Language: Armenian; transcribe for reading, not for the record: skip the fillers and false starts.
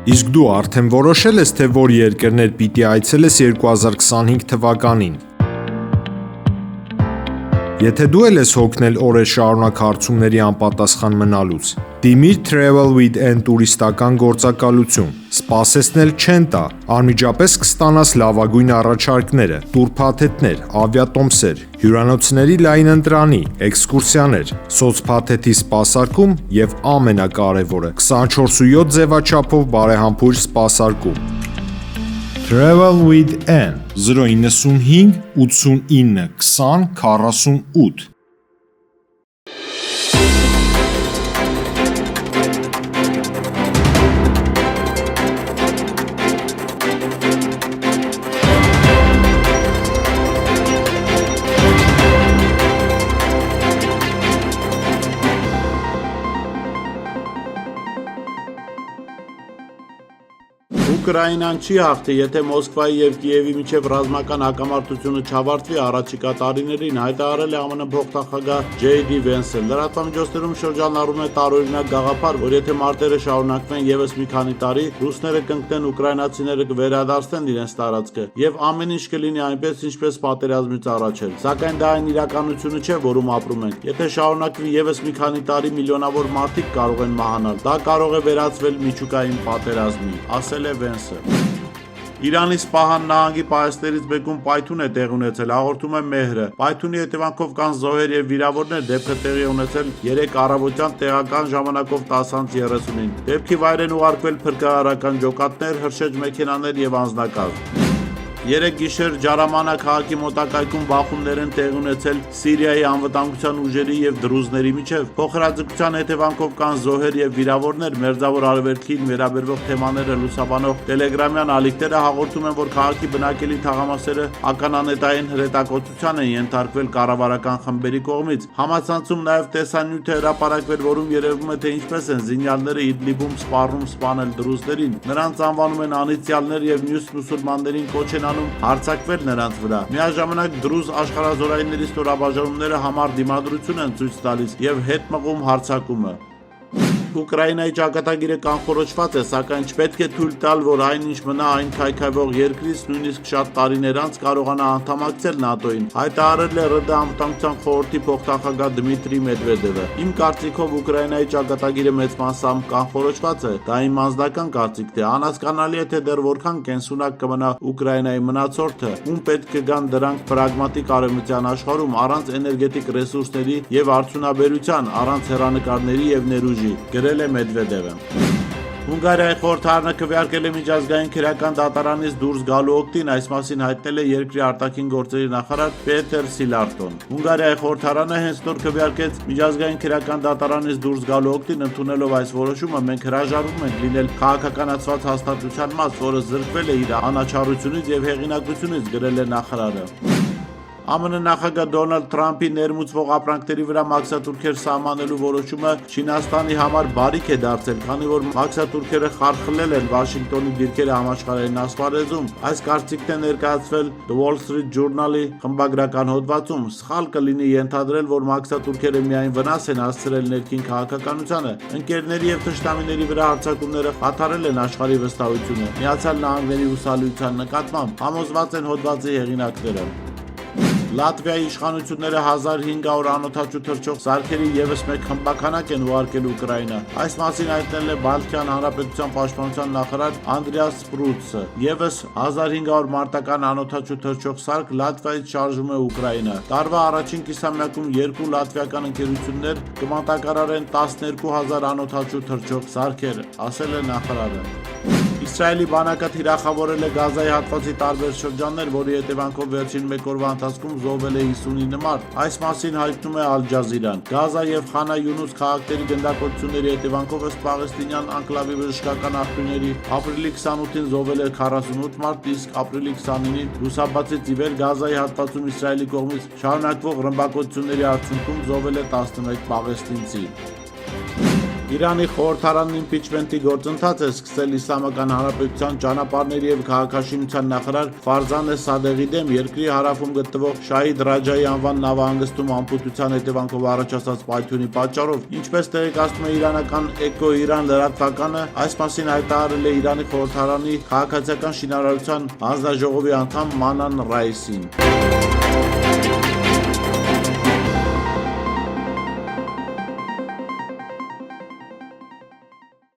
Իսկ դու արդեն որոշել ես, թե որ երկրներ պիտի այցելես 2025 թվականին։ Եթե դու էլ ես հոգնել օրեր շարունակ հարցումների անպատասխան մնալուց, դիմիր Travel with N տուրիստական գործակալություն, սպասեցնել չեն տա, անմիջապես կստանաս լավագույն առաջարկները, տուրփաթեթներ, ավիատոմսեր, հյուրանոցների լայն ընտրանի, էքսկուրսիաներ, սոցփաթեթի սպասարկում եւ ամենակարևորը 24/7 ձևաչափով բարեհամբույր սպասարկում։ Travel with N 095 89 20 48 Ուկրաինան չի հաղթի, եթե Մոսկվայի եւ Կիևի միջև ռազմական հակամարտությունը չավարտվի առաջիկա տարիներին, հայտարարել է ԱՄՆ փոխնախագահ J.D. Vance-ը։ Լրատվամիջոցներում շրջանառվում է տարօրինակ գաղափար, որ եթե մարտերը շարունակվեն եւս մի քանի տարի, ռուսները կընկնեն, ուկրաինացիները կվերադարձնեն իրենց տարածքը եւ ամեն ինչ կլինի այնպես, ինչպես պատերազմից առաջ էր։ Սակայն դա այն իրականությունը չէ, որում ապրում ենք։ Եթե շարունակվի եւս մի քանի տարի, միլիոնավոր մարդիկ կարող են մահանալ։ Դա կարող է վերածվել միջուկային պատերազմի, ասել է Vance-ը։ Իրանի Սպահան նահանգի պահեստներից մեկում պայթուն է տեղ ունեցել, հաղորդում է Մեհրը։ Պայթունի հետևանքով կան զոհեր եւ վիրավորներ, դեպքը տեղի ունեցել 3 առավոտյան տեղական ժամանակով 10:30-ին։ Դեպքի վայր են ուղարկվել փրկարարական ջոկատներ, հրշեջ մեքենաներ եւ անձնակազմ։ 3 գիշեր Ջարամանա քաղաքի մոտակայքում բախումներ են տեղի ունեցել Սիրիայի անվտանգության ուժերի եւ դրուզների միջև։ Փոխհրաձգության հետևանքով կան զոհեր եւ վիրավորներ։ Մերձավոր Արևելքին վերաբերող թեմաները լուսաբանող տելեգրամյան ալիքները հաղորդում են, որ քաղաքի բնակելի թաղամասերը ականանետային հրետակոծության են ենթարկվել կառավարական խմբերի կողմից։ Համացանցում նաեւ տեսանյութ է հրապարակվել, որում երևում է, թե ինչպես են զինյալները Իդլիբում սպառնում սպանել դրուզներին։ Նրանց անվանում են անիցիալներ եւ մյուս մուսուլմաններին կոչ են հարձակվել նրանց վրա։ Միաժամանակ դրուզ աշխարհազորայինների ստորաբաժանումները համառ դիմադրություն են ցույց տալիս եւ հետ մղում հարձակումը։ Ուկրաինայի ճակատագիրը կանխորոշված է, սակայն չպետք է թույլ տալ, որ այնինչ մնա այն քայքայվող երկրից նույնիսկ շատ տարիներ անց կարողանա անդամակցել ՆԱՏՕ-ին, հայտարարել է ՌԴ Անվտանգության խորհրդի փոխնախագահ Դմիտրի Մեդվեդևը։ Իմ կարծիքով Ուկրաինայի ճակատագիրը մեծ մասամբ կանխորոշված է, դա իմ անձնական կարծիքն է։ Անհասկանալի է, թե դեռ որքան կենսունակ կմնա Ուկրաինայի մնացորդը, ում պետք կգան դրանք պրագմատիկ արևմտյան աշխարհում առանց էներգետիկ ռեսուրսների եւ արդյունաբերության, առանց հեռանկարների եւ ներուժի, գրել է Մեդվեդևը։ Հունգարիայի խորհրդարանը քվեարկել է միջազգային քրեական դատարանից դուրս գալու օգտին, այս մասին հայտնել է երկրի արտաքին գործերի նախարար Պետեր Սիլարտոն։ Հունգարիայի խորհրդարանը հենց նոր քվեարկեց միջազգային քրեական դատարանից դուրս գալու օգտին, ընդունելով այս որոշումը մենք հրաժարվում ենք լինել քաղաքականացված հաստատության մաս, որը զրկվել է իր անաչառությունից եւ հեղինակությունից, գրել է նախարարը։ ԱՄՆ նախագահ Դոնալդ Թրամփի ներմուծվող ապրանքների վրա մաքսատուրքեր սահմանելու որոշումը Չինաստանի համար բարիք է դարձել, քանի որ մաքսատուրքերը խարխլել են Վաշինգտոնի դիրքերը համաշխարհային ասպարեզում։ Այս կարծիքն է ներկայացվել The Wall Street Journal-ի խմբագրական հոդվածում։ Սխալ կլինի ենթադրել, որ մաքսատուրքերը միայն վնաս են հասցրել ներքին քաղաքականությանը։ Ընկերների եւ թշնամիների վրա հարձակումները խաթարել են աշխարհի վստահությունը Միացյալ Նահանգների հուսալիության նկատմամբ, համոզված են հոդվածի հեղինակները։ Լատվիայի իշխանությունները 1500 անօդաչու թռչող սարքերի եւս մեկ խմբականակ են ուղարկել Ուկրաինա։ Այս մասին հայտնել է Բալթյան Հանրապետության պաշտպանության նախարար Անդրեաս Սպրուցը։ Եվս 1500 մարտական անօդաչու թռչող սարք Լատվիայից շարժվում է Ուկրաինա։ Տարվա առաջին կիսամյակում 2 լատվիական ընկերություններ կմատակարարեն 12000 անօդաչու թռչող սարքեր, ասել է նախարարը։ Իսրայելի բանակը թիրախավորել է Գազայի հատվածի տարբեր շրջաններ, որի հետևանքով վերջին մեկ օրվա ընթացքում զոհվել է 59 մարդ։ Այս մասին հայտնում է Ալ Ջազիրան։ Գազա եւ Խանա Յունուս քաղաքների գնդակոծությունների հետևանքով ըստ պաղեստինյան անկլավի բժշկական աղբյուրների ապրիլի 28-ին զոհվել է 48 մարդ, իսկ ապրիլի 29-ին լուսաբացից ի վեր Գազայի հատվածում Իսրայելի կողմից շարունակվող ռմբակոծությունների արդյունքում զոհվել է 11 պաղեստինցի։ Իրանի խորհրդարանն իմպիչմենտի գործընթաց է սկսել Իսլամական Հանրապետության ճանապարհների եւ քաղաքաշինության նախարար Ֆարզանե Սադեղի դեմ երկրի հարավում գտնվող Շահիդ Ռաջայի անվան նավահանգստում ամպուտության հետևանքով առաջացած պայթյունի պատճառով, ինչպես տեղեկացնում է իրանական Էկո Իրան լրատվականը, այս մասին հայտարարել է Իրանի խորհրդարանի քաղաքացիական շինարարության հանձնաժողովի անդամ Մանան Ռայիսին։